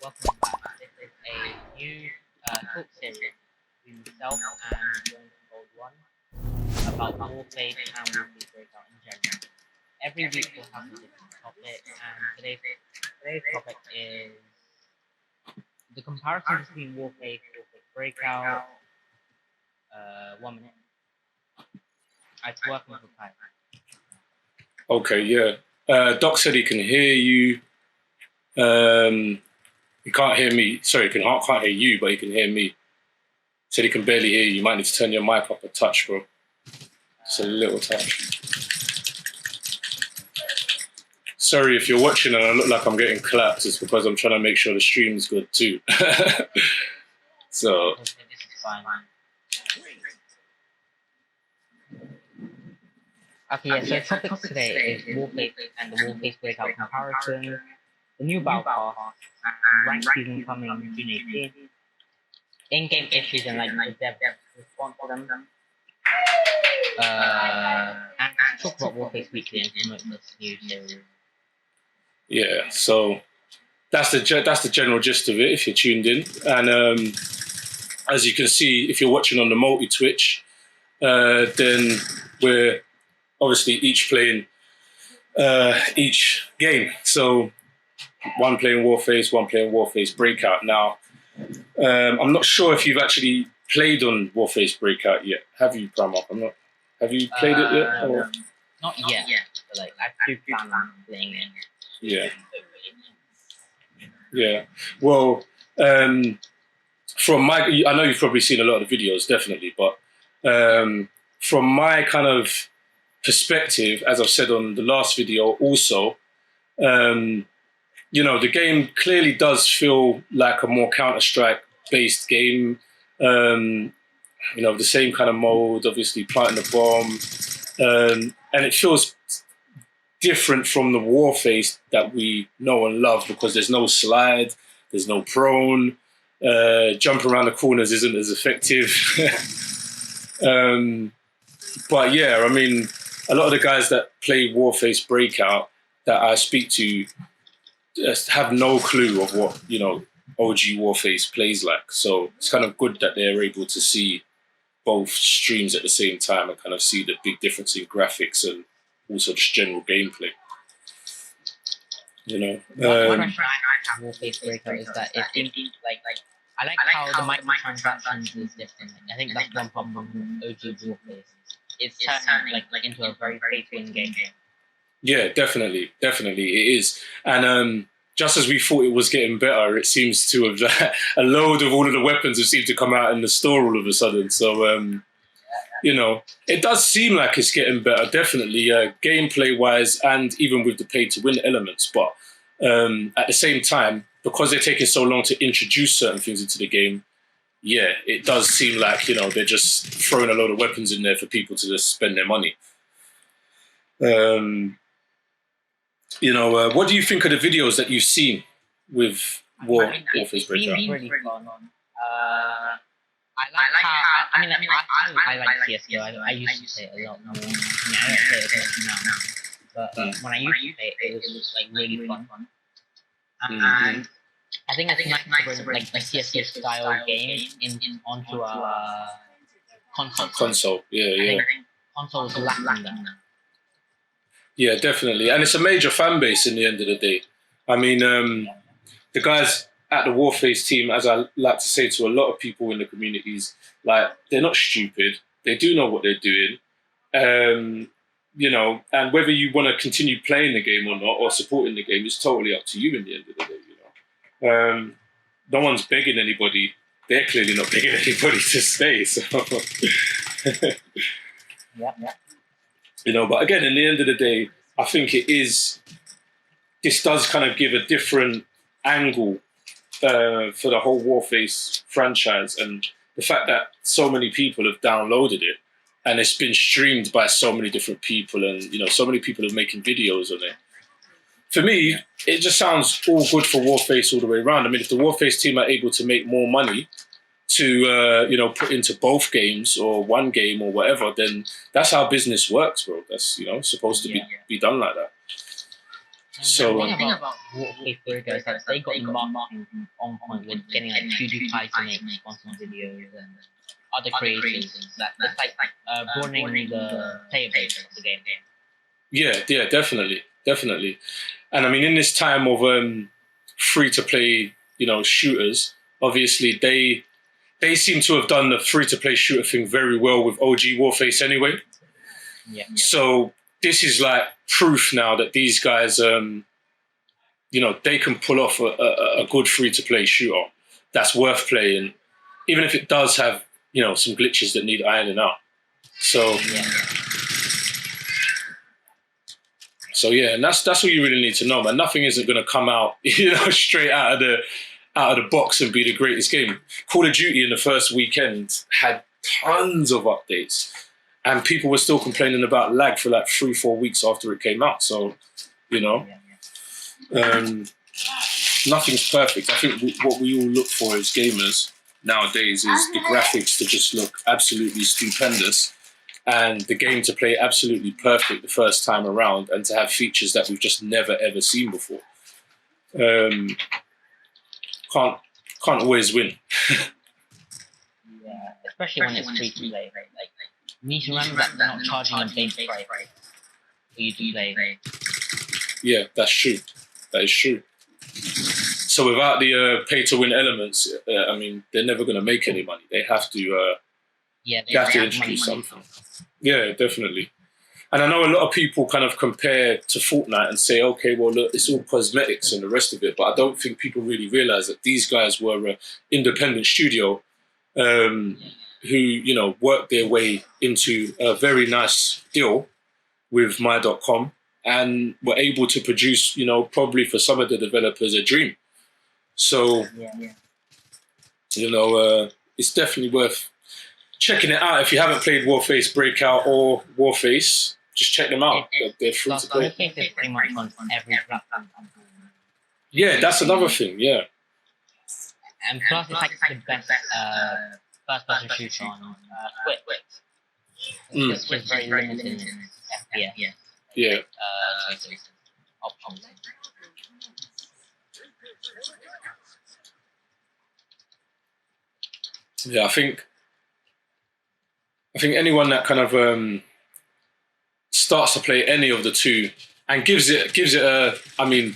welcome back. This is a new talk series between myself and Jones Old One about Warface and Warface Breakout in general. Every week we'll have a different topic, and today's topic is the comparison between Warface Breakout. 1 minute. It's working for time. Okay, yeah. Doc said he can hear you. He can't hear me. Sorry, he can't hear you, but he can hear me. Said he can barely hear you. You might need to turn your mic up a touch, bro. Just a little touch. Sorry if you're watching and I look like I'm getting clapped. It's because I'm trying to make sure the stream's good too. So. This is fine. Okay, yeah, so the topic today is Warface and the Warface Breakout comparison, the new battle pass, and ranked season coming June 18th, in-game issues and like the dev response to them, and talk about Warface Weekly and promote this new series. Yeah, so that's the general gist of it if you're tuned in. And as you can see, if you're watching on the multi-Twitch, then we're obviously each playing each game. So one playing Warface Breakout. Now, I'm not sure if you've actually played on Warface Breakout yet. Have you, Pramok? Have you played it yet? Or? Not yet, but like I do plan on playing it. Yeah. Yeah. Well, from I know you've probably seen a lot of the videos, definitely, but from my kind of perspective, as I've said on the last video also, you know, the game clearly does feel like a more Counter-Strike based game. You know, the same kind of mode, obviously planting the bomb. And it feels different from the Warface that we know and love because there's no slide, there's no prone, jump around the corners isn't as effective. But yeah, I mean, a lot of the guys that play Warface Breakout that I speak to just have no clue of what, you know, OG Warface plays like. So it's kind of good that they're able to see both streams at the same time and kind of see the big difference in graphics and also just general gameplay. You know, one question I have Warface Breakout is that it seems like I like how the microtransactions is different. I think that's one problem with OG Warface. It's turning like into a very pay-to-win game. Yeah, definitely it is. And just as we thought it was getting better, it seems to have a load of all of the weapons have seemed to come out in the store all of a sudden. So you know, it does seem like it's getting better, definitely, gameplay-wise and even with the pay-to-win elements. But at the same time, because they're taking so long to introduce certain things into the game, yeah, it does seem like, you know, they're just throwing a load of weapons in there for people to just spend their money. You know, what do you think of the videos that you've seen with Warface Breakout? Really fun. I like how I like CS:GO. I used to play it a lot more. I mean, I don't play it as much now, but when I used to play it, it was like really fun. And I think it's nice to bring like a CS:GO style game onto a console. Console, yeah. I think console was lacking that. Yeah, definitely. And it's a major fan base in the end of the day. I mean, the guys at the Warface team, as I like to say to a lot of people in the communities, like, they're not stupid. They do know what they're doing. You know, and whether you want to continue playing the game or not, or supporting the game, is totally up to you in the end of the day, you know. No one's begging anybody. They're clearly not begging anybody to stay, so... Yeah. You know, but again, in the end of the day, I think this does kind of give a different angle for the whole Warface franchise, and the fact that so many people have downloaded it and it's been streamed by so many different people, and, you know, so many people are making videos on it. For me, it just sounds all good for Warface all the way around. I mean, if the Warface team are able to make more money to, you know, put into both games or one game or whatever, then that's how business works, bro. That's, you know, supposed to be done like that. So the thing about Warface Breakout is that they got the marketing on point with getting like PewDiePie to make sponsored videos and other creators. That's like broadening the player base of the game. yeah, definitely. And I mean, in this time of free to play, shooters, obviously they seem to have done the free to play shooter thing very well with OG Warface anyway. Yeah. So this is like proof now that these guys, they can pull off a good free to play shooter that's worth playing, even if it does have, some glitches that need ironing out. So yeah, and that's what you really need to know, man. Nothing isn't going to come out, straight out of the box and be the greatest game. Call of Duty in the first weekend had tons of updates, and people were still complaining about lag for like 3-4 weeks after it came out. So, nothing's perfect. I think what we all look for as gamers nowadays is the graphics to just look absolutely stupendous, and the game to play absolutely perfect the first time around, and to have features that we've just never ever seen before. Can't always win. Yeah, especially when it's free to play. Like, you need to remember that they're not charging a base price for you to play. Yeah, that's true. That is true. So without the pay to win elements, I mean, they're never going to make any money. They have to. They have to introduce something. Yeah, definitely. And I know a lot of people kind of compare to Fortnite and say, okay, well, look, it's all cosmetics and the rest of it. But I don't think people really realize that these guys were an independent studio who, worked their way into a very nice deal with My.com and were able to produce, probably for some of the developers, a dream. So, it's definitely worth checking it out. If you haven't played Warface Breakout or Warface, just check them out. They're free to play. Warface is pretty much on every platform. Yeah, that's another thing. Yeah, and plus it's like the best first-person shooter on Switch. It's just very limited in FPS. Yeah. Choices, options. Yeah, I think anyone that kind of starts to play any of the two and gives it a,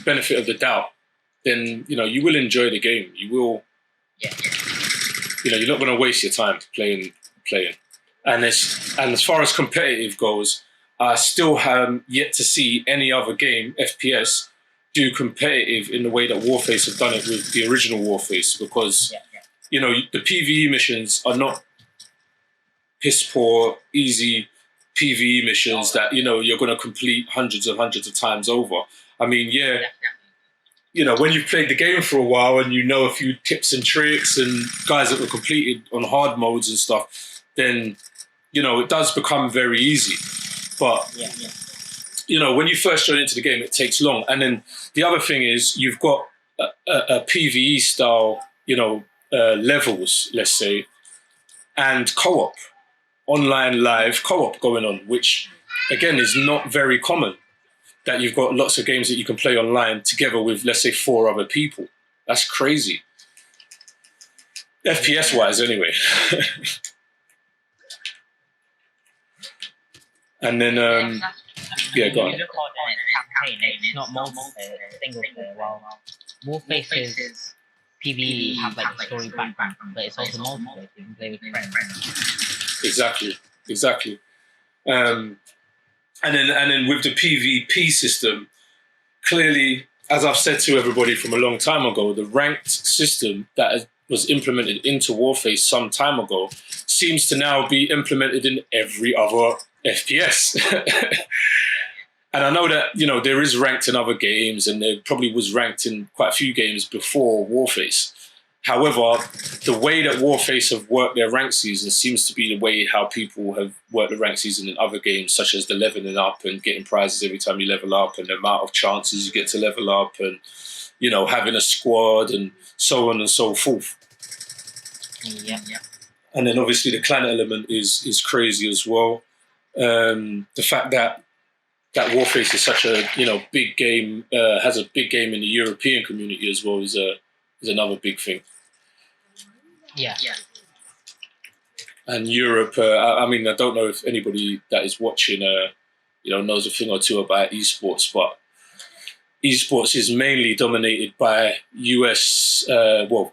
benefit of the doubt, then you will enjoy the game. You will, you're not going to waste your time playing. And as far as competitive goes, I still have yet to see any other game FPS do competitive in the way that Warface have done it with the original Warface, because the PvE missions are not piss poor, easy PvE missions that you're going to complete hundreds of times over. I mean, when you've played the game for a while and a few tips and tricks and guys that were completed on hard modes and stuff, then it does become very easy. But when you first join into the game, it takes long. And then the other thing is you've got a PvE style, levels, let's say, and co-op, online live co-op going on, which again is not very common, that you've got lots of games that you can play online together with, let's say, 4 other people. That's crazy. FPS wise anyway. And then go on. You look on campaign, it's not multiplayer, it's single player. While Warface's PvE have like a story background, but it's also multiplayer, so you can play with friends. Exactly. And then with the PvP system, clearly, as I've said to everybody from a long time ago, the ranked system that was implemented into Warface some time ago seems to now be implemented in every other FPS. And I know that, there is ranked in other games, and there probably was ranked in quite a few games before Warface. However, the way that Warface have worked their rank season seems to be the way how people have worked the rank season in other games, such as the leveling up and getting prizes every time you level up, and the amount of chances you get to level up, and, having a squad, and so on and so forth. Yeah. And then obviously the clan element is crazy as well. The fact that that Warface is such a big game, has a big game in the European community as well is another big thing. Yeah. And Europe, I mean, I don't know if anybody that is watching, knows a thing or two about esports, but esports is mainly dominated by US,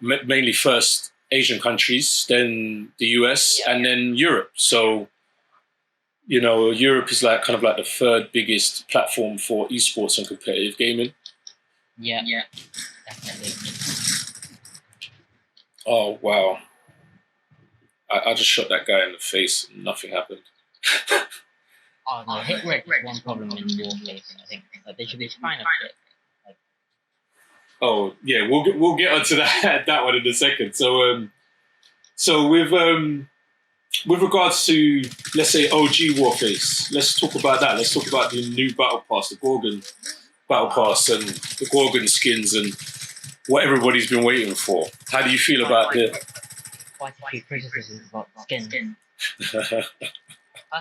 mainly first Asian countries, then the US, and then Europe. So, Europe is kind of like the third biggest platform for esports and competitive gaming. Yeah, definitely. Oh, wow. I just shot that guy in the face and nothing happened. Oh no, hit rate is one problem in Warface. I think they should be fine of it. Oh yeah, we'll get onto that one in a second. So with regards to, let's say, OG Warface, let's talk about that. Let's talk about the new battle pass, the Gorgon battle pass, and the Gorgon skins, and what everybody's been waiting for. How do you feel about the? Quite a few criticisms about skins. Personally,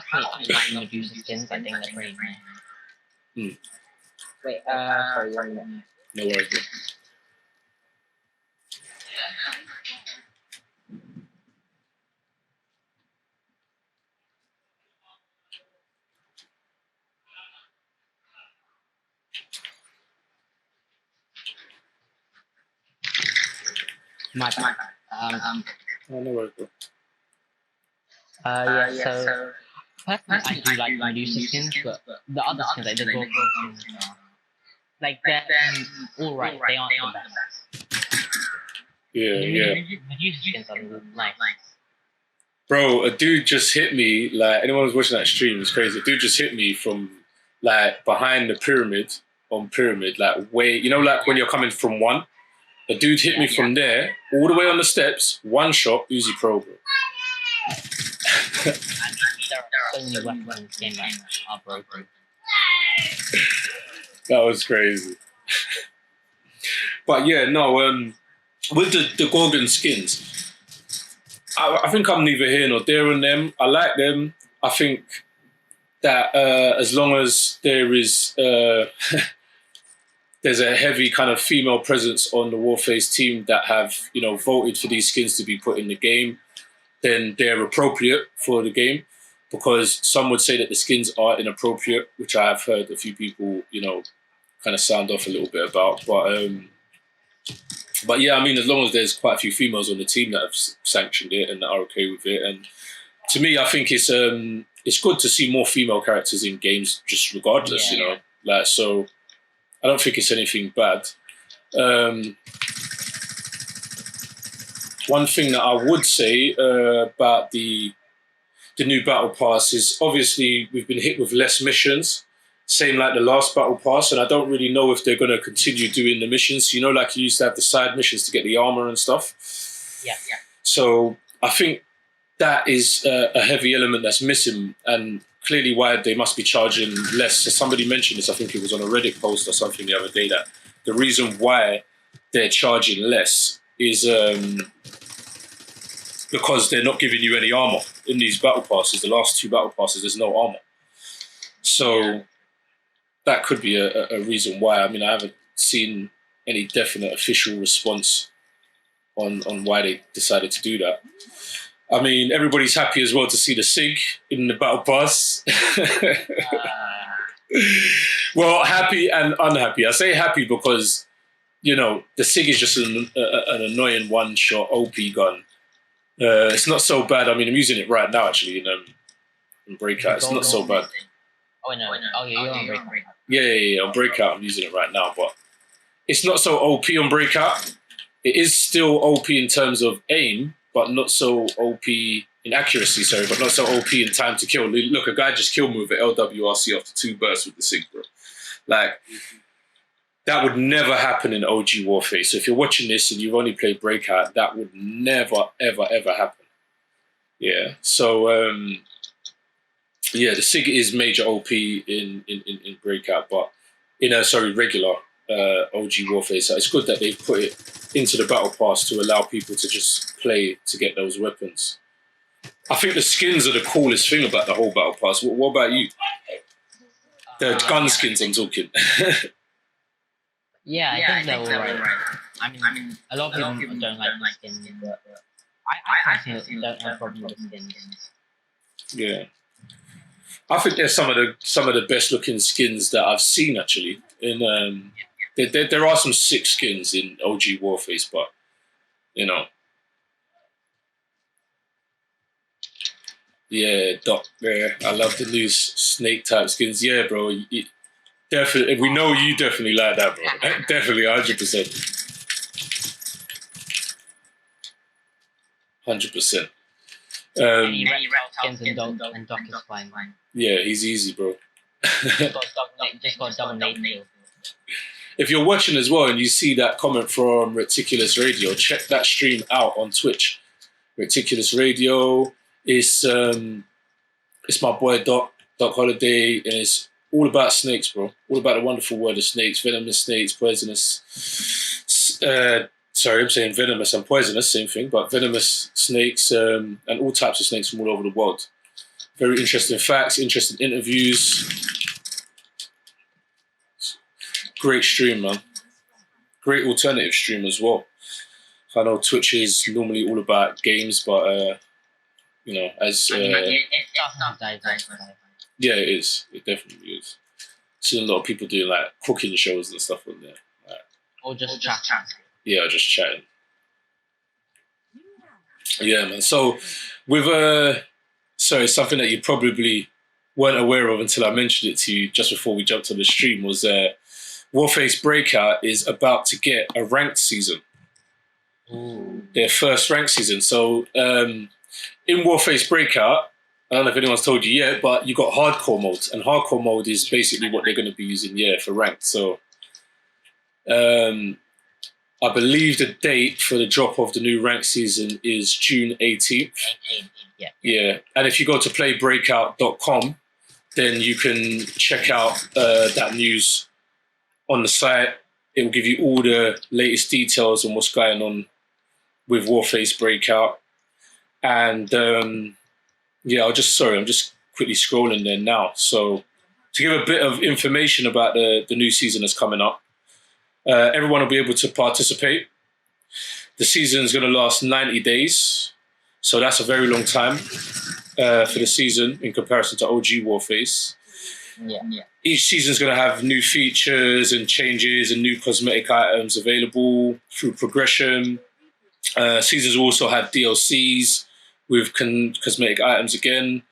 I like Medusa skins. I think they're pretty nice. Wait, sorry, 1 minute. No worries. My bad. No worries, bro. So personally, I do like Medusa skins, but the other skins, like the Gorgon skins, they're alright. They aren't the best. Yeah. Medusa skins are nice. Bro, a dude just hit me. Anyone who's watching that stream is crazy. A dude just hit me from behind the pyramid on pyramid, way, when you're coming from one. A dude hit me from there all the way on the steps. One shot, Uzi Pro, bro. There are so many weapons in this game that are broken. That was crazy. But yeah, no. With the Gorgon skins, I think I'm neither here nor there on them. I like them. I think that as long as there is there's a heavy kind of female presence on the Warface team that have voted for these skins to be put in the game, then they're appropriate for the game. Because some would say that the skins are inappropriate, which I have heard a few people kind of sound off a little bit about. But yeah, I mean, as long as there's quite a few females on the team that have sanctioned it and that are okay with it, and to me, I think it's good to see more female characters in games, just regardless, So I don't think it's anything bad. One thing that I would say about the new battle pass is obviously we've been hit with less missions, same like the last battle pass, and I don't really know if they're going to continue doing the missions. You used to have the side missions to get the armor and stuff. Yeah. So I think that is a heavy element that's missing, and clearly why they must be charging less. So somebody mentioned this, I think it was on a Reddit post or something the other day, that the reason why they're charging less is because they're not giving you any armor in these battle passes. The last two battle passes, there's no armor. So that could be a reason why. I mean, I haven't seen any definite official response on why they decided to do that. I mean, everybody's happy as well to see the SIG in the battle pass. Well, happy and unhappy. I say happy because, the SIG is just an annoying one-shot OP gun. It's not so bad. I mean, I'm using it right now, actually, in Breakout. It's not so bad. Oh, no. Oh, yeah, you're on Breakout. Yeah, on Breakout, I'm using it right now, but it's not so OP on Breakout. It is still OP in terms of aim, but not so OP in accuracy, but not so OP in time to kill. Look, a guy just killed me with an LWRC after 2 bursts with the SIG, bro. That would never happen in OG Warface. So if you're watching this and you've only played Breakout, that would never, ever, ever happen. Yeah. So, the SIG is major OP in Breakout, but regular OG Warface. So it's good that they've put it into the battle pass to allow people to just play to get those weapons. I think the skins are the coolest thing about the whole battle pass. What about you? The gun skins I'm talking. Yeah, I think they're alright. I mean, a lot of people don't like the skins, but I personally don't have a problem with the skins. Yeah. I think they're some of the best looking skins that I've seen actually. In there are some sick skins in OG Warface, but you know, yeah, Doc. Yeah, I love the new snake type skins. Yeah, bro. Definitely, we know you definitely like that, bro. Definitely, 100%, 100%. Any skins and Doc is fine. Yeah, he's easy, bro. Just got double nade. If you're watching as well and you see that comment from Reticulous Radio, check that stream out on Twitch. Reticulous Radio is it's my boy Doc Holiday, and it's all about snakes, bro. All about the wonderful world of snakes, venomous snakes, poisonous. Sorry, I'm saying venomous and poisonous, same thing, but venomous snakes and all types of snakes from all over the world. Very interesting facts, interesting interviews. Great stream, man. Great alternative stream as well. I know Twitch is normally all about games, but you know, as yeah, it is. It definitely is. Seen a lot of people doing like cooking shows and stuff on there. Like, or just chat. Yeah, just chatting. Yeah, man. So with sorry, something that you probably weren't aware of until I mentioned it to you just before we jumped on the stream was Warface Breakout is about to get a ranked season. Ooh. Their first ranked season. So in Warface Breakout, I don't know if anyone's told you yet, but you got hardcore mode, and hardcore mode is basically what they're going to be using, for ranked. So I believe the date for the drop of the new ranked season is June 18th. Yeah. And if you go to playbreakout.com, then you can check out that news on the site. It will give you all the latest details on what's going on with Warface Breakout. And I'm just quickly scrolling there now. So to give a bit of information about the new season that's coming up, everyone will be able to participate. The season is going to last 90 days. So that's a very long time for the season in comparison to OG Warface. Yeah. Each season is going to have new features and changes and new cosmetic items available through progression. Seasons will also have DLCs with cosmetic items again.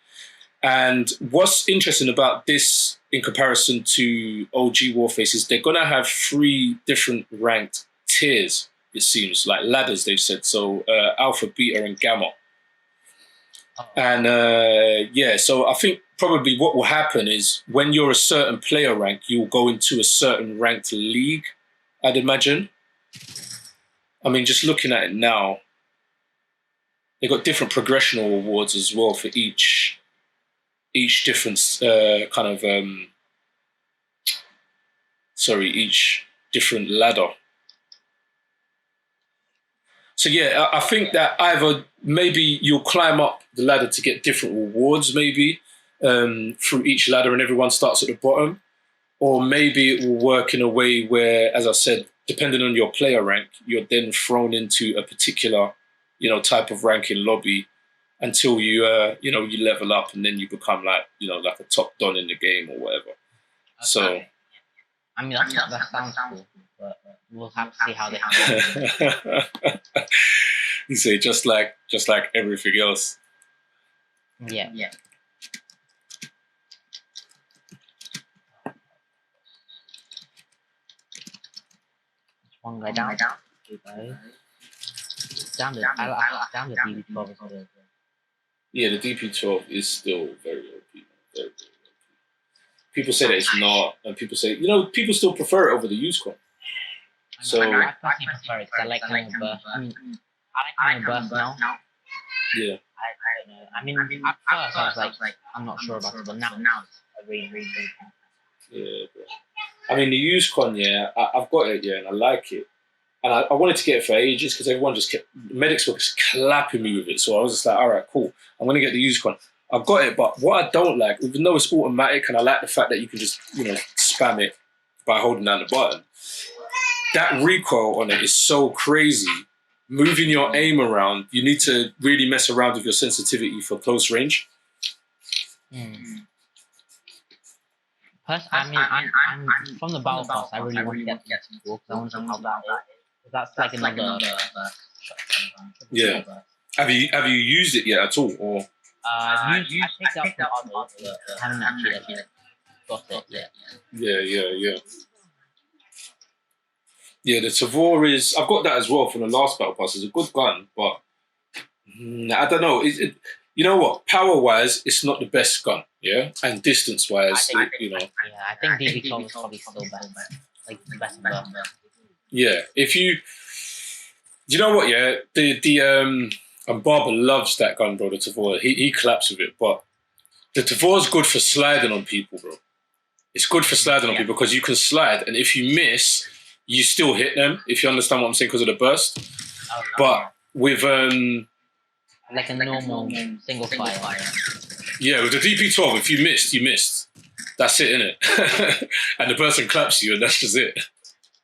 And what's interesting about this in comparison to OG Warface is they're going to have 3 different ranked tiers, it seems, like ladders, they've said. So Alpha, Beta, and Gamma. And so I think probably what will happen is when you're a certain player rank, you'll go into a certain ranked league, I'd imagine. I mean, just looking at it now, they've got different progressional awards as well for each different each different ladder. So yeah, I think that either maybe you'll climb up the ladder to get different rewards, maybe through each ladder, and everyone starts at the bottom, or maybe it will work in a way where, as I said, depending on your player rank, you're then thrown into a particular, type of ranking lobby until you level up, and then you become like a top don in the game or whatever. Okay. So, I mean, that sounds cool, but we'll have to see how they handle it. You say just like everything else. Yeah. One guy down. Two guys. Down the DP12 as well. Yeah, the DP12 is still very OP. Very, very OP. People say that it's not, and people say, people still prefer it over the used one. So I personally prefer it because I like having a burst. I like having a burst now. Yeah. I don't know. I mean, at first I was like, I'm not sure about it, but now it's really, really good. Yeah, bro. I mean, the used con, I've got it, and I like it. And I wanted to get it for ages because everyone just medics were just clapping me with it. So I was just like, all right, cool. I'm going to get the used con. I've got it, but what I don't like, even though it's automatic, and I like the fact that you can just, spam it by holding down the button, that recoil on it is so crazy. Moving your aim around, you need to really mess around with your sensitivity for close range. I'm from the battle pass. I really want to get to the because I want to know how that is. That's like another. Yeah. Have you used it yet at all, or? I picked up from others, but I haven't actually got it yet. Yeah. Yeah, the Tavor is. I've got that as well from the last battle pass. It's a good gun, but I don't know. You know what? Power-wise, it's not the best gun. Yeah, and distance-wise, I think DB Cole is probably still better. Like the best of them. Yeah, you know what? Yeah, and Barber loves that gun, bro. The Tavor, he claps with it, but the Tavor's good for sliding on people, bro. It's good for sliding on people because you can slide, and if you miss, you still hit them. If you understand what I'm saying, because of the burst. But with like a normal single fire. Yeah, with the DP12, if you missed, you missed. That's it, innit? And the person claps you, and that's just it.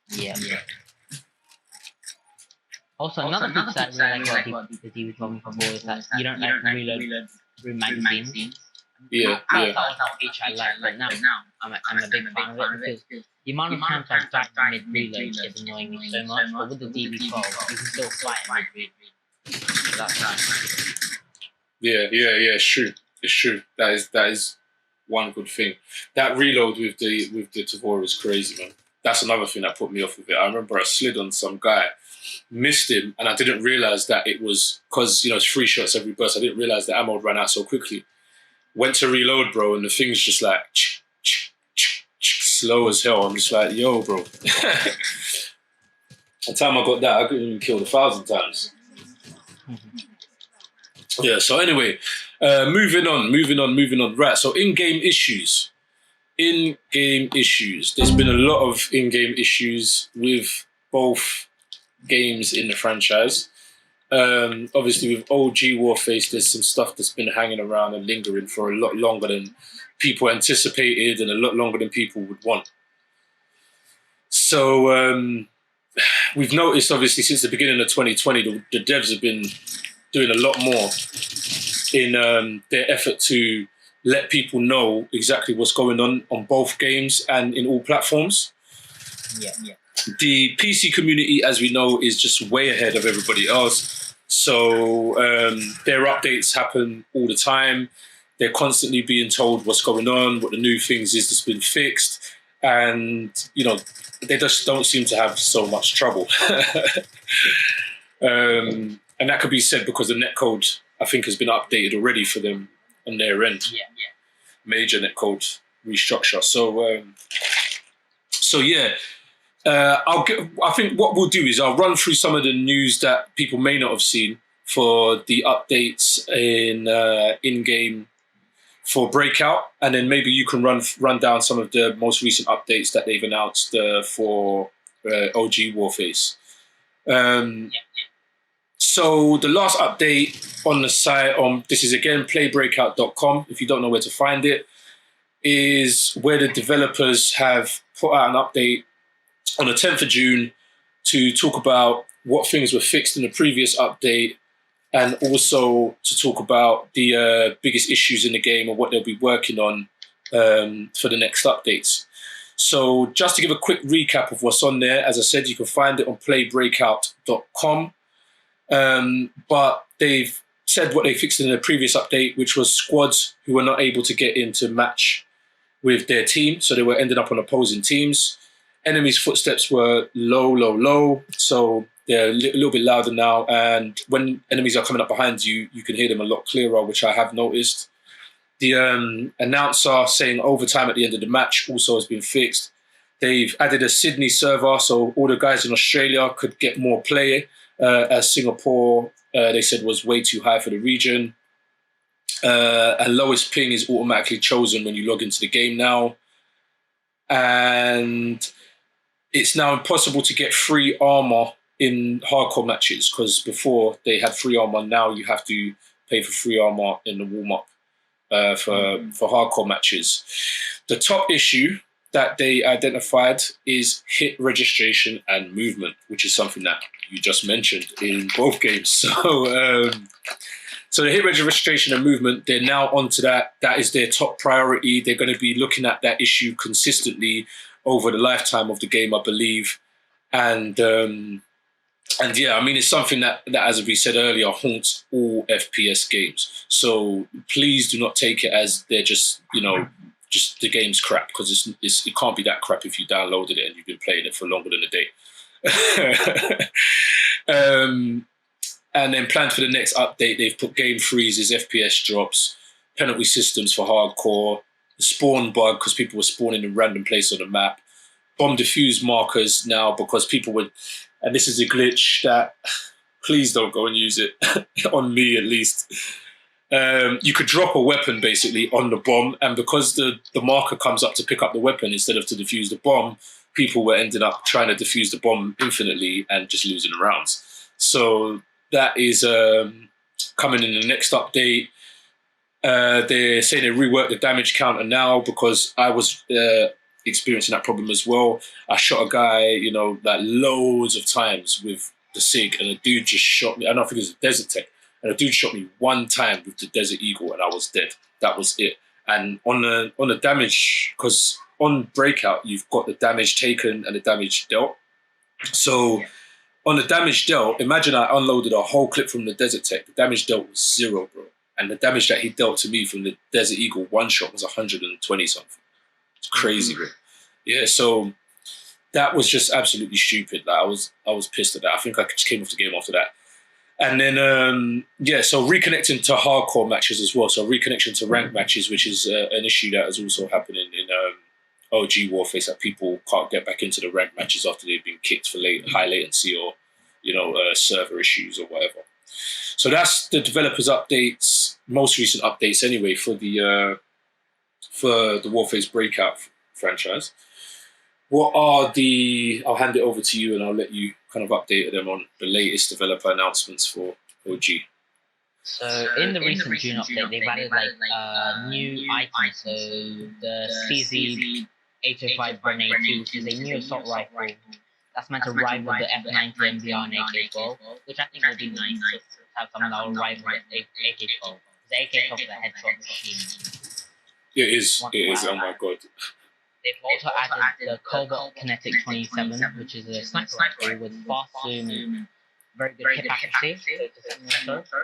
Yeah. Also, another thing that really like about the DP12 before is that you don't like reload through magazines. Yeah. That was a feature I like right now. I'm a big fan of it because the amount of times I've died mid-reload is annoying me so much, but with the DB12, you can still fly in mid-reload. So that's nice. Yeah, it's true. That is one good thing. That reload with the Tavor is crazy, man. That's another thing that put me off of it. I remember I slid on some guy, missed him, and I didn't realise that it was, because, it's 3 shots every burst, I didn't realise the ammo ran out so quickly. Went to reload, bro, and the thing's just like slow as hell. I'm just like, yo, bro. The time I got that, I couldn't even kill 1,000 times. Yeah, so anyway, moving on. Right, so in-game issues. There's been a lot of in-game issues with both games in the franchise. Obviously, with OG Warface, there's some stuff that's been hanging around and lingering for a lot longer than people anticipated and a lot longer than people would want. So we've noticed, obviously, since the beginning of 2020, the devs have been doing a lot more in their effort to let people know exactly what's going on both games and in all platforms. Yeah. The PC community, as we know, is just way ahead of everybody else. So their updates happen all the time. They're constantly being told what's going on, what the new things is that's been fixed. And, they just don't seem to have so much trouble. And that could be said because the netcode, I think, has been updated already for them on their end. Yeah. Major netcode restructure. So yeah. I think what we'll do is I'll run through some of the news that people may not have seen for the updates in-game for Breakout, and then maybe you can run down some of the most recent updates that they've announced for OG Warface. So the last update on the site, this is again playbreakout.com, if you don't know where to find it, is where the developers have put out an update on the 10th of June to talk about what things were fixed in the previous update, and also to talk about the biggest issues in the game and what they'll be working on for the next updates. So just to give a quick recap of what's on there, as I said, you can find it on playbreakout.com. But they've said what they fixed in the previous update, which was squads who were not able to get into match with their team, so they were ended up on opposing teams. Enemies' footsteps were low, so they're a little bit louder now, and when enemies are coming up behind you, you can hear them a lot clearer, which I have noticed. The announcer saying overtime at the end of the match also has been fixed. They've added a Sydney server, so all the guys in Australia could get more play, as Singapore, they said, was way too high for the region. And lowest ping is automatically chosen when you log into the game now. And it's now impossible to get free armor in hardcore matches, because before they had free armor, now you have to pay for free armor in the warm-up for hardcore matches. The top issue that they identified is hit registration and movement, which is something that you just mentioned in both games. So the hit registration and movement, they're now onto that. That is their top priority. They're going to be looking at that issue consistently over the lifetime of the game, I believe. And yeah, I mean, it's something that, as we said earlier, haunts all FPS games. So please do not take it as they're just, just the game's crap, because it can't be that crap if you downloaded it and you've been playing it for longer than a day. And then planned for the next update, they've put game freezes, FPS drops, penalty systems for hardcore, the spawn bug because people were spawning in random places on the map, bomb defuse markers now because people would, and this is a glitch that please don't go and use it, on me at least. You could drop a weapon basically on the bomb, and because the marker comes up to pick up the weapon instead of to defuse the bomb, people were ending up trying to defuse the bomb infinitely and just losing the rounds. So that is coming in the next update. They're saying they reworked the damage counter now because I was experiencing that problem as well. I shot a guy, like loads of times with the SIG, and a dude just shot me. I don't think it was a Desert Tech. And a dude shot me one time with the Desert Eagle and I was dead. That was it. And on the damage, because on Breakout, you've got the damage taken and the damage dealt. So on the damage dealt, imagine I unloaded a whole clip from the Desert Tech. The damage dealt was 0, bro. And the damage that he dealt to me from the Desert Eagle one shot was 120 something. It's crazy, bro. Yeah, so that was just absolutely stupid. Like, I was pissed at that. I think I just came off the game after that. And then, so reconnecting to hardcore matches as well. So reconnection to ranked matches, which is an issue that is also happening in OG Warface, that people can't get back into the ranked matches after they've been kicked for high latency or, server issues or whatever. So that's the developers' updates, most recent updates anyway, for the Warface Breakout franchise. I'll hand it over to you and I'll let you kind of update them on the latest developer announcements for OG. So in the recent June update, they've added new items. So the CZ-805 Grenade 2, which is a new assault rifle that's meant to rival the F90 MBR and AK-12, which I think will be nice to have something that will rival the AK-12. The AK-12 is a headshot machine. It is, oh my god. They've also added the Cobalt Kinetic 27, which is a sniper rifle with fast zoom and very good hit accuracy, so to 7 or so.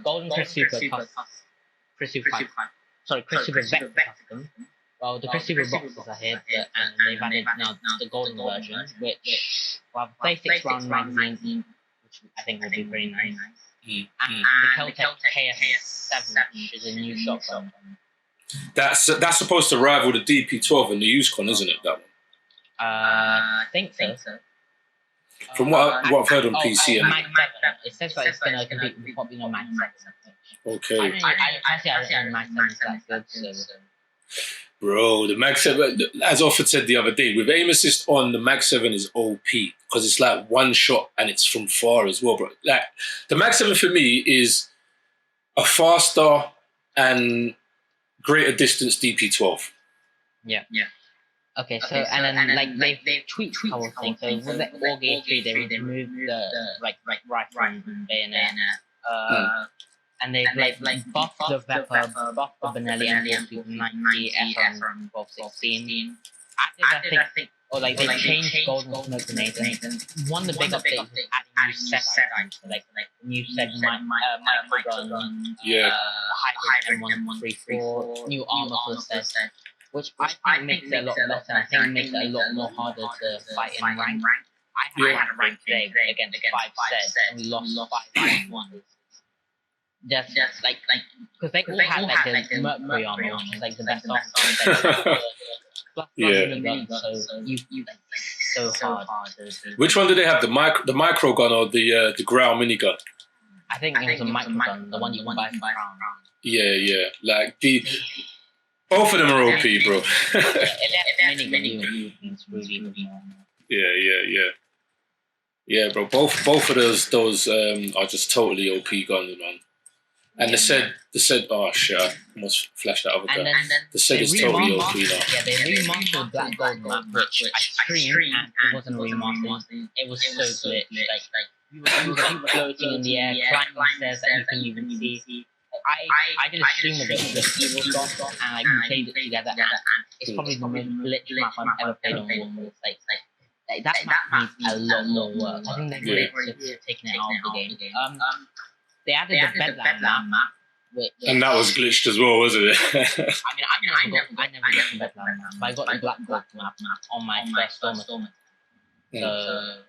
Golden Chris Super Vector Custom. Well, the Chris Super boxes are here, and they've added now the golden version, which will have a 36 round magazine, which I think will be pretty nice. And the Keltec KS7, which is a new shotgun. That's supposed to rival the DP12 and the UseCon, isn't it? That one. I think so. From what I've heard on PC. Mag 7. It says that it's going to compete with popular Mag 7. Okay. I don't know Mag 7 is that good. So. Bro, the Mag 7, as Offord said the other day, with aim assist on, the Mag 7 is OP because it's like one shot and it's from far as well, bro. Like, the Mag 7 for me is a faster and greater distance DP12. Yeah. Okay, so and then they've tweaked a couple of things. So with the Orgate 3, they removed the rifle and bayonet. And they've buffed the Vepper, buffed the Benelli M4 90, SR 1216. Added, I think, they changed Golden Smoke Grenades. And one of the big updates is adding new set items. So new set microgun, hybrid M134, new armor for the set, which I think makes it a lot better. I think it makes it a lot more harder to fight in rank. I had a rank today against 5 sets and we lost 5-1. Just because they all had the Mercury armor, which is the best armor. So hard. Which one do they have? The micro gun or the Grau minigun? I think it was a micro gun, the one you can buy from Crown. Yeah. Like both of them are OP, bro. Yeah, bro. Both of those are just totally OP guns, man. And they said, oh shit, I almost flashed that other guy. They said it's totally OP now. Yeah, they remastered Black Gold map, which I streamed, and it wasn't a remaster. It was so glitched. Like, you were floating in the air, climbing stairs that you couldn't even see. I did a stream of it with the Evil Stop, and like, we played it together, and it's probably the most glitched map I've ever played on Warface. Like that map needs a lot more work. I think they've just taken it out of the game. They added the Bedlam map. And that was glitched as well, wasn't it? I never got the Bedlam map, but I got the Black Gold map on my first Storm. So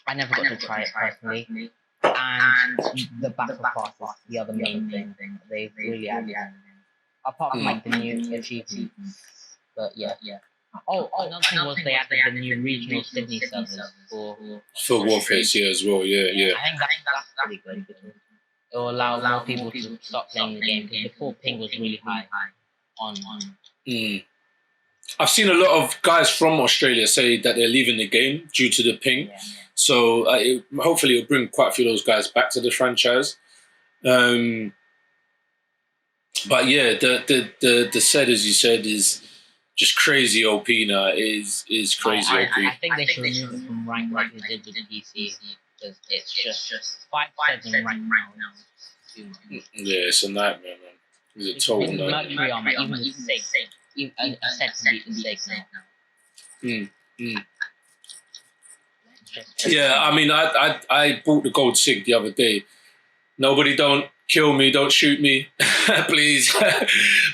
I never got to try it personally. And the battle pass is the other main thing they've really added. Apart from like the new achievements. But yeah. Oh, another thing was they added the new regional Sydney servers for Warface, yeah, as well, yeah. I think that's pretty good. It will allow more people to stop playing the game because before ping was really high on. I've seen a lot of guys from Australia say that they're leaving the game due to the ping. Yeah. So hopefully it'll bring quite a few of those guys back to the franchise. But yeah, the set, as you said, is just crazy OP now. Is crazy OP. I think they should remove it from rank like they did with the PC. Because it's just 5 sets in rank now. Yeah, it's a nightmare, man. It's a total nightmare. Mercury armor, even with sake. A set can beat the sake now. Yeah, I mean, I bought the gold sig the other day. Nobody don't kill me, don't shoot me, please.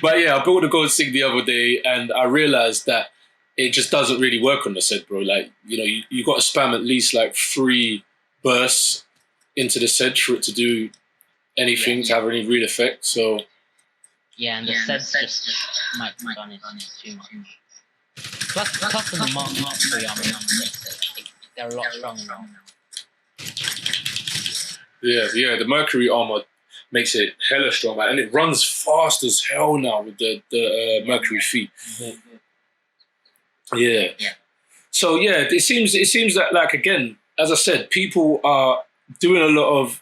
But yeah, I bought the gold sig the other day, and I realized that it just doesn't really work on the set, bro. Like, you know, you got to spam at least like 3 bursts into the set for it to do anything, to have any real effect. So yeah, and the sets just might done it too much. Plus the Mark 3 armor makes it. They're a lot stronger now. Yeah, the Mercury armor makes it hella strong, man. And it runs fast as hell now with the Mercury feet. Yeah. So yeah, it seems that, like, again, as I said, people are doing a lot of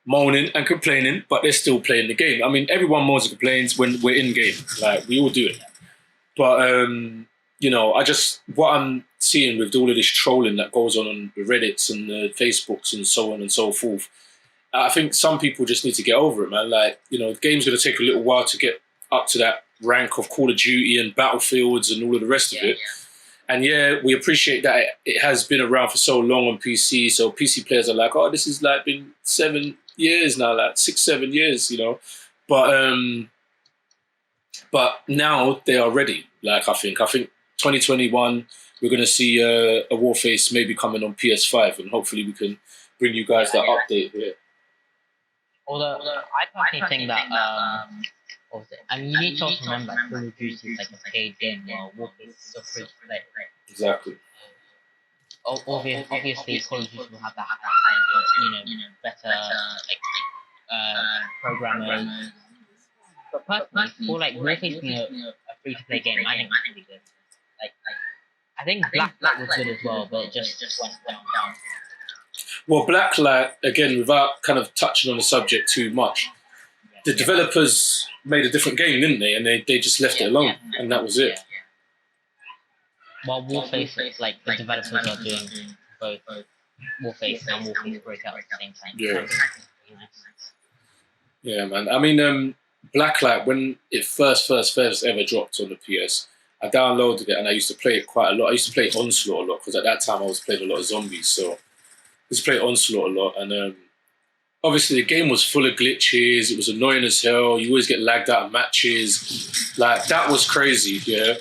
moaning and complaining, but they're still playing the game. I mean, everyone moans and complains when we're in game. Like, we all do it. But you know, what I'm seeing with all of this trolling that goes on the Reddits and the Facebooks and so on and so forth, I think some people just need to get over it, man. Like, you know, the game's going to take a little while to get up to that rank of Call of Duty and Battlefields and all of the rest of it. And yeah, we appreciate that it has been around for so long on PC. So PC players are like, oh, this is like been 7 years now, like 6-7 years, you know. But now they are ready. Like, I think 2021, we're going to see a Warface maybe coming on PS5, and hopefully we can bring you guys that update here. Although I personally think that what was it? I mean, you need to also remember that Call of Duty is like a paid game, while Warface is still free to play. Exactly. Obviously, Call of Duty will have that, better programmers. But personally, for like Warface being a free to play game, I think it's really good. Like I think Blacklight was good as well, but it just went down. Well, Blacklight, again, without kind of touching on the subject too much, the developers made a different game, didn't they? And they just left it alone, and that was it. While Warface, like, the developers are doing both Warface and Warface Breakout at the same time. Yeah. Yeah, man. I mean, Blacklight, when it first ever dropped on the PS, I downloaded it and I used to play it quite a lot. I used to play Onslaught a lot because at that time I was playing a lot of zombies, so I used to play Onslaught a lot. And obviously the game was full of glitches. It was annoying as hell. You always get lagged out of matches. Like, that was crazy, yeah.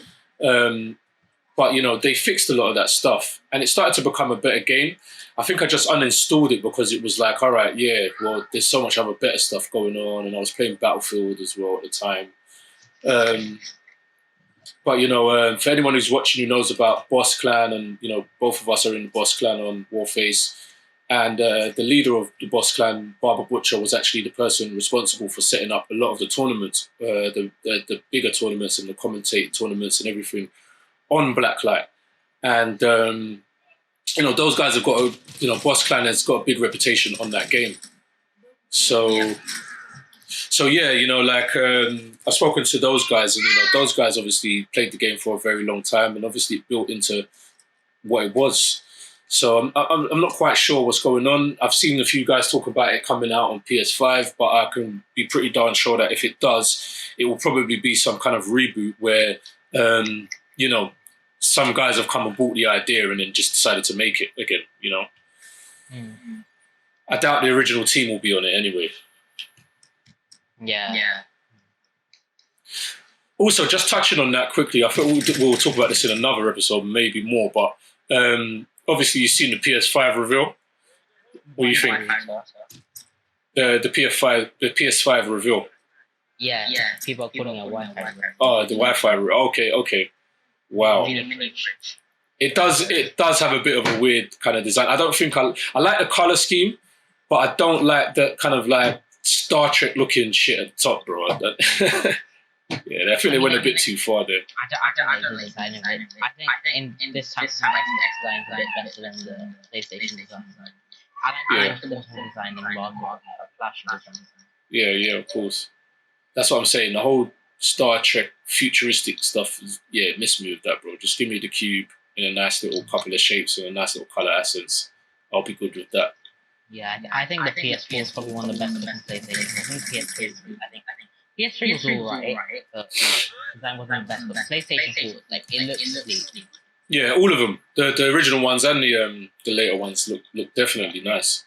But, you know, they fixed a lot of that stuff and it started to become a better game. I think I just uninstalled it because it was like, all right, yeah, well, there's so much other better stuff going on. And I was playing Battlefield as well at the time. But, you know, for anyone who's watching who knows about Boss Clan, and, you know, both of us are in the Boss Clan on Warface. And the leader of the Boss Clan, Barber Butcher, was actually the person responsible for setting up a lot of the tournaments, the bigger tournaments and the commentating tournaments and everything on Blacklight. And, you know, those guys have got Boss Clan has got a big reputation on that game. So, So yeah, like I've spoken to those guys, and those guys obviously played the game for a very long time, and obviously it built into what it was. So I'm not quite sure what's going on. I've seen a few guys talk about it coming out on PS5, but I can be pretty darn sure that if it does, it will probably be some kind of reboot where, some guys have come and bought the idea and then just decided to make it again, I doubt the original team will be on it anyway. Yeah. Also, just touching on that quickly, I thought we'll talk about this in another episode, maybe more, but obviously you've seen the PS5 reveal. What do you think? The PS5 reveal. Yeah. People are putting a Wi-Fi. Oh, the Wi-Fi. Okay. Wow. It does have a bit of a weird kind of design. I don't think I like the color scheme, but I don't like that kind of like Star Trek looking shit at the top, bro. Yeah, I think they went a bit too far there. I don't like the design of it. I think in this time, Xbox design is better than the PlayStation design. I like the design than the Flash design. Yeah, of course. That's what I'm saying. The whole Star Trek futuristic stuff is, miss me with that, bro. Just give me the cube in a nice little couple of shapes and a nice little color accents. I'll be good with that. Yeah, I think the PS4 is probably one of the best looking PlayStation. I think PS3 PS3 was alright, but design wasn't the best. But PlayStation 4, like, it looks sleek. Yeah, all of them. The original ones and the later ones look definitely nice.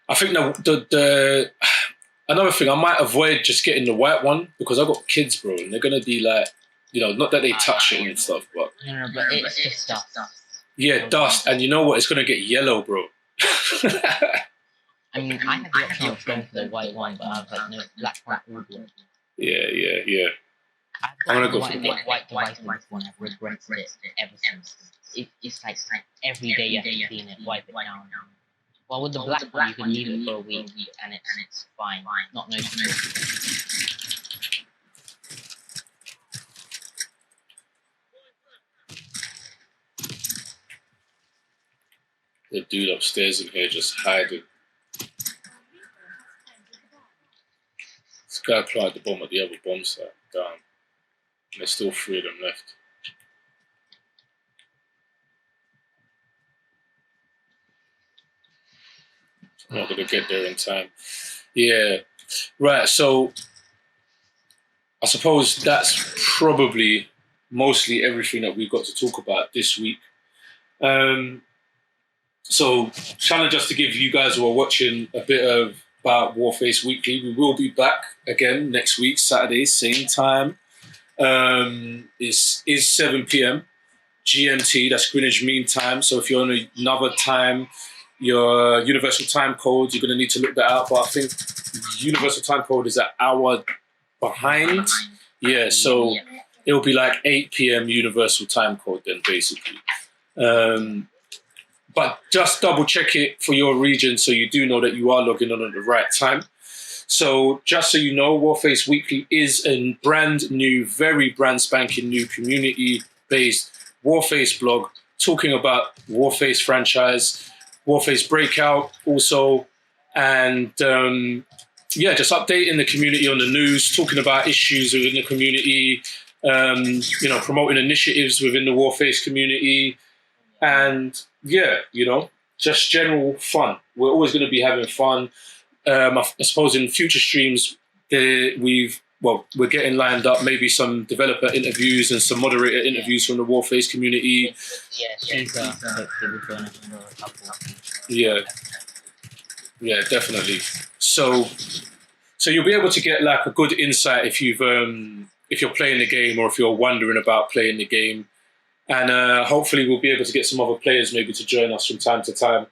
I think the another thing, I might avoid just getting the white one because I've got kids, bro, and they're gonna be like, not that they touch it and stuff, but but it's just dust. Yeah, dust, and you know what? It's gonna get yellow, bro. I mean, I had the option of going for the white one, but I was like, no, black one would work. Yeah. I'm gonna go for the white device with this one. I've regretted it ever since. It's like every day you have to clean it, wipe it down. Well, with the black one, you can leave it for a week and it's fine, not noticeable. The dude upstairs in here just hiding. This guy planted the bomb at the other bomb site. Damn. There's still 3 of them left. I'm not going to get there in time. Yeah. Right, so I suppose that's probably mostly everything that we've got to talk about this week. So, challenge us to give you guys who are watching a bit of about Warface Weekly. We will be back again next week, Saturday, same time. Is 7 p.m. GMT, that's Greenwich Mean Time. So if you're on another time, your Universal Time Code, you're going to need to look that out. But I think Universal Time Code is an hour behind. Yeah, so it'll be like 8 p.m. Universal Time Code then, basically. But just double check it for your region so you do know that you are logging on at the right time. So just so you know, Warface Weekly is a brand new, very brand spanking new community-based Warface blog talking about Warface franchise, Warface Breakout also, and just updating the community on the news, talking about issues within the community, promoting initiatives within the Warface community, and just general fun. We're always going to be having fun. I suppose in future streams, we're getting lined up maybe some developer interviews and some moderator interviews from the Warface community. Yeah, definitely. So you'll be able to get like a good insight if you're playing the game or if you're wondering about playing the game. And hopefully we'll be able to get some other players maybe to join us from time to time.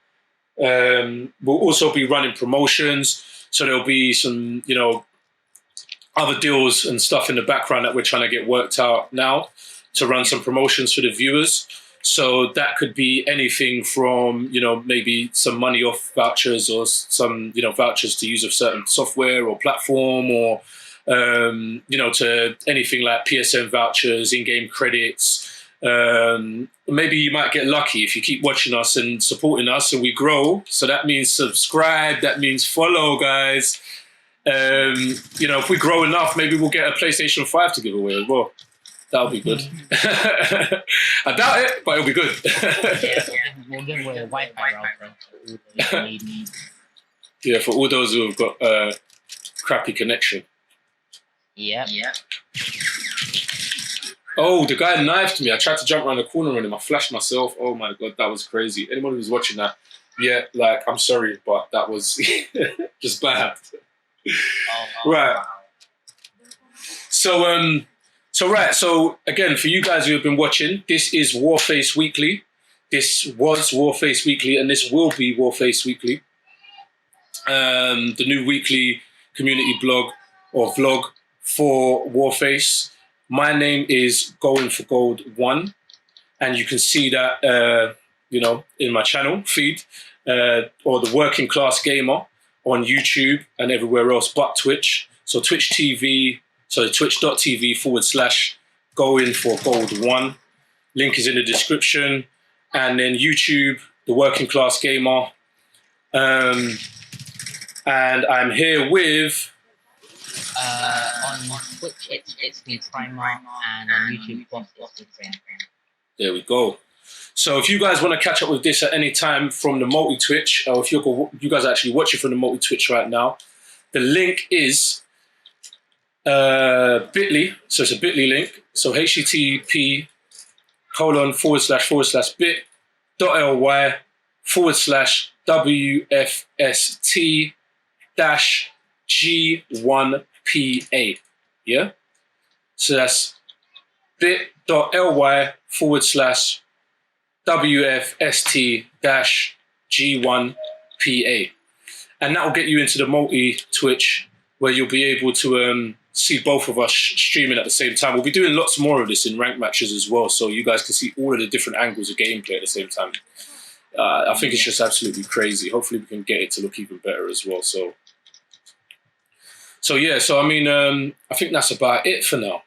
We'll also be running promotions, so there'll be some, other deals and stuff in the background that we're trying to get worked out now to run some promotions for the viewers. So that could be anything from, maybe some money off vouchers or some, vouchers to use of certain software or platform or, to anything like PSN vouchers, in-game credits. Maybe you might get lucky if you keep watching us and supporting us and we grow. So that means subscribe, that means follow, guys. You know, if we grow enough, maybe we'll get a PlayStation 5 to give away as well. That'll be good. I doubt it, but it'll be good. Yeah, we'll give away a Wi-Fi router for all those need. Yeah, for all those who have got crappy connection. Yep. Oh, the guy knifed me. I tried to jump around the corner on him. I flashed myself. Oh my god, that was crazy. Anyone who's watching that, yeah, like, I'm sorry, but that was just bad. Right. So again, for you guys who have been watching, this is Warface Weekly. This was Warface Weekly, and this will be Warface Weekly. The new weekly community blog or vlog for Warface. My name is Going for Gold 1, and you can see that you know, in my channel feed, or the Working Class Gamer on YouTube and everywhere else but Twitch. So twitch.tv /Going for Gold 1. Link is in the description. And then YouTube, the Working Class Gamer. And I'm here with... on Twitch, it's the Primer, and on YouTube, it's the Primer. There we go. So if you guys want to catch up with this at any time from the multi-Twitch, or if you guys are actually watching from the multi-Twitch right now, the link is bit.ly. So it's a bit.ly link. So http:// bit.ly /WFST-G1PA. Yeah? So that's bit.ly /WFST-G1PA. And that will get you into the multi-Twitch where you'll be able to see both of us streaming at the same time. We'll be doing lots more of this in ranked matches as well, so you guys can see all of the different angles of gameplay at the same time. I think it's just absolutely crazy. Hopefully we can get it to look even better as well. So yeah, so I mean, I think that's about it for now,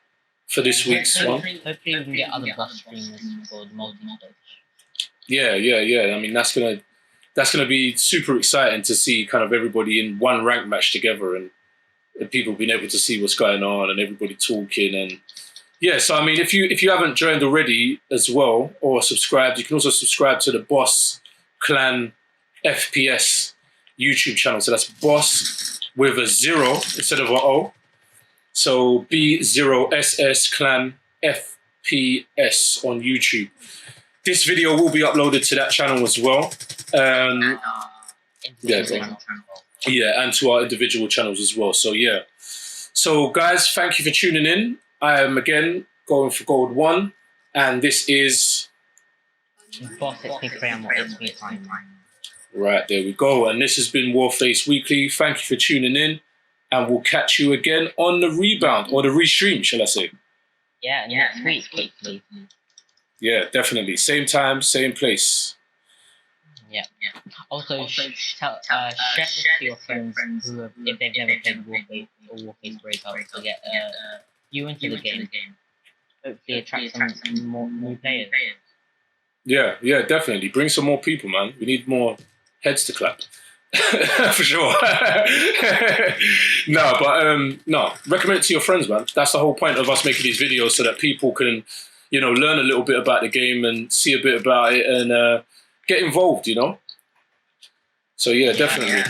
for this week's one. Hopefully we can get other boss streamers for the multi-Twitch. Yeah. I mean, that's gonna be super exciting to see kind of everybody in one ranked match together, and people being able to see what's going on and everybody talking. And yeah, so I mean, if you haven't joined already as well or subscribed, you can also subscribe to the Boss Clan FPS YouTube channel. So that's Boss with a 0 instead of an O. So B0SS Clan FPS on YouTube. This video will be uploaded to that channel as well. Yeah, and to our individual channels as well. So yeah. So guys, thank you for tuning in. I am again Going for Gold 1, and this is Boss, it's me, Primer, it's me, Time. Right, there we go. And this has been Warface Weekly. Thank you for tuning in, and we'll catch you again on the rebound, or the restream, shall I say. Yeah, next week, hopefully. Yeah, definitely. Same time, same place. Yeah. Also, share this to your friends who have, if they've never played Warface or Warface Breakout, to get you into the game. Hopefully attract some more new players. Yeah, definitely. Bring some more people, man. We need more heads to clap. For sure. No, recommend it to your friends, man. That's the whole point of us making these videos, so that people can, you know, learn a little bit about the game and see a bit about it and get involved, you know? So yeah, definitely.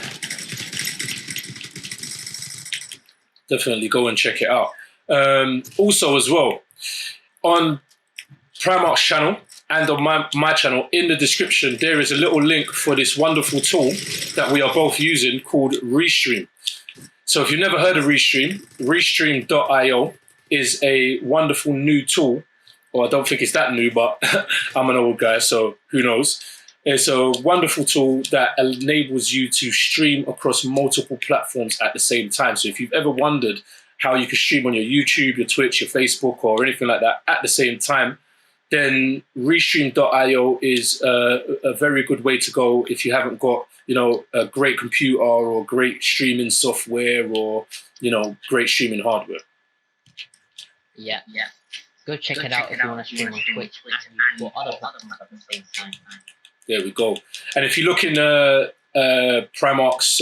Definitely go and check it out. Also as well, on Primark's channel and on my channel, in the description, there is a little link for this wonderful tool that we are both using called Restream. So if you've never heard of Restream, Restream.io is a wonderful new tool. Well, I don't think it's that new, but I'm an old guy, so who knows? It's a wonderful tool that enables you to stream across multiple platforms at the same time. So if you've ever wondered how you can stream on your YouTube, your Twitch, your Facebook, or anything like that at the same time, then Restream.io is a very good way to go if you haven't got, you know, a great computer or great streaming software or, you know, great streaming hardware. Yeah. Go check it out if you want to stream on Twitch and for other platforms at the same time. There we go. And if you look in Primark's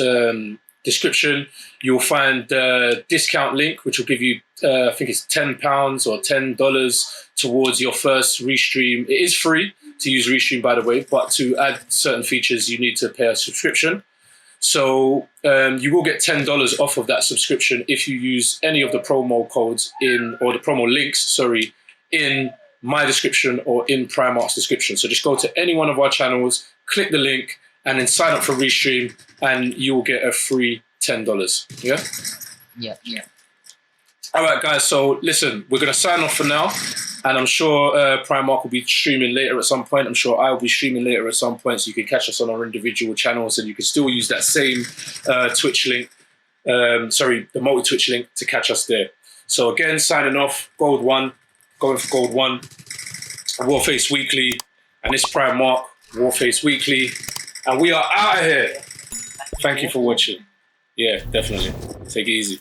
description, you'll find the discount link, which will give you, I think it's £10 or $10 towards your first Restream. It is free to use Restream, by the way, but to add certain features, you need to pay a subscription. So you will get $10 off of that subscription if you use any of the promo codes or the promo links, in my description or in Primark's description. So just go to any one of our channels, click the link, and then sign up for Restream, and you will get a free $10. Yeah? Yeah. All right, guys. So listen, we're going to sign off for now. And I'm sure Primark will be streaming later at some point. I'm sure I will be streaming later at some point. So you can catch us on our individual channels, and you can still use that same Twitch link. The multi-Twitch link to catch us there. So again, signing off, Gold 1, going for Gold 1, Warface Weekly, and this Primark, Warface Weekly. And we are out of here. Thank you for watching. Yeah, definitely. Take it easy.